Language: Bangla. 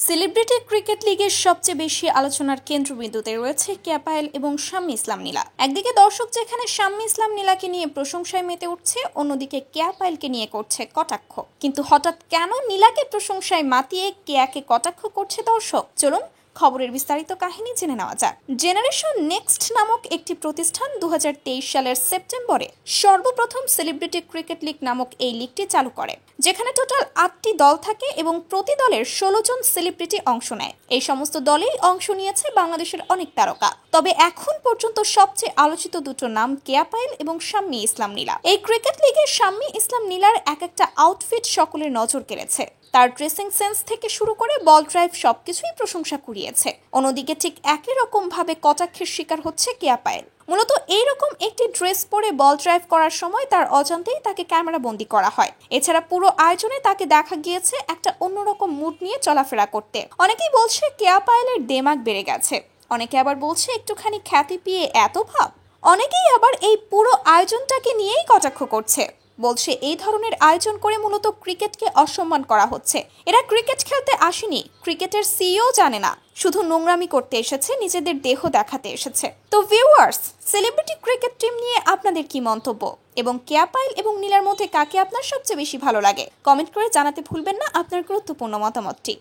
সেলিব্রিটি ক্রিকেট লিগের সবচেয়ে বেশি আলোচনার কেন্দ্রবিন্দুতে রয়েছে কেয়া পায়েল এবং শাম্মী ইসলাম নীলা। একদিকে দর্শক যেখানে শাম্মী ইসলাম নীলাকে নিয়ে প্রশংসায় মেতে উঠছে, অন্যদিকে কেয়া পায়েলকে নিয়ে করছে কটাক্ষ। কিন্তু হঠাৎ কেন নীলাকে প্রশংসায় মাতিয়ে কেয়াকে কটাক্ষ করছে দর্শক? চলুন খবরের বিস্তারিত কাহিনী জেনে নেওয়া যাক। জেনারেশন নেক্সট নামক একটি প্রতিষ্ঠান 2023 সালের সেপ্টেম্বরে সর্বপ্রথম সেলিব্রিটি ক্রিকেট লিগ নামক এই লিগটি চালু করে, যেখানে টোটাল 8টি দল থাকে এবং প্রতি দলের 16 জন সেলিব্রিটি অংশ নেয়। এই সমস্ত দলেই অংশ নিয়েছে বাংলাদেশের অনেক তারকা। তবে এখন পর্যন্ত সবচেয়ে আলোচিত দুটো নাম কেয়া পায়েল এবং শাম্মী ইসলাম নীলা। এই ক্রিকেট লিগে শাম্মী ইসলাম নীলার একটা আউটফিট সকলের নজর কেড়েছে। তার ড্রেসিং সেন্স থেকে শুরু করে বল ড্রাইভ সবকিছুই প্রশংসা কুড়িয়েছে। অন্যদিকে ঠিক একই রকম ভাবে কটাক্ষের শিকার হচ্ছে কেয়া পায়েল। মূলত এইরকম একটি ড্রেস পরে বল ড্রাইভ করার সময় তার অজান্তেই তাকে ক্যামেরা বন্দী করা হয়। এছাড়া পুরো আয়োজনে তাকে দেখা গিয়েছে একটা অন্যরকম মুড নিয়ে চলাফেরা করতে। অনেকেই বলছে কেয়া পায়েলের দেমাগ বেড়ে গেছে, অনেকে আবার বলছে একটুখানি খ্যাতি পেয়ে এত ভাব। অনেকেই আবার এই পুরো আয়োজনটাকে নিয়েই কটাক্ষ করছে, বলছে এই ধরনের আয়োজন করে মূলত ক্রিকেটকে অসম্মান করা হচ্ছে। এরা ক্রিকেট খেলতে আসেনি, ক্রিকেটের সিইও জানে না, শুধু নোংরামি করতে এসেছে, নিজেদের দেহ দেখাতে এসেছে। তো ভিউয়ার্স, সেলিব্রিটি ক্রিকেট টিম নিয়ে আপনাদের কি মন্তব্য এবং কেয়া পায়েল এবং নীলার মধ্যে কাকে আপনার সবচেয়ে বেশি ভালো লাগে? কমেন্ট করে জানাতে ভুলবেন না আপনার গুরুত্বপূর্ণ মতামতটি।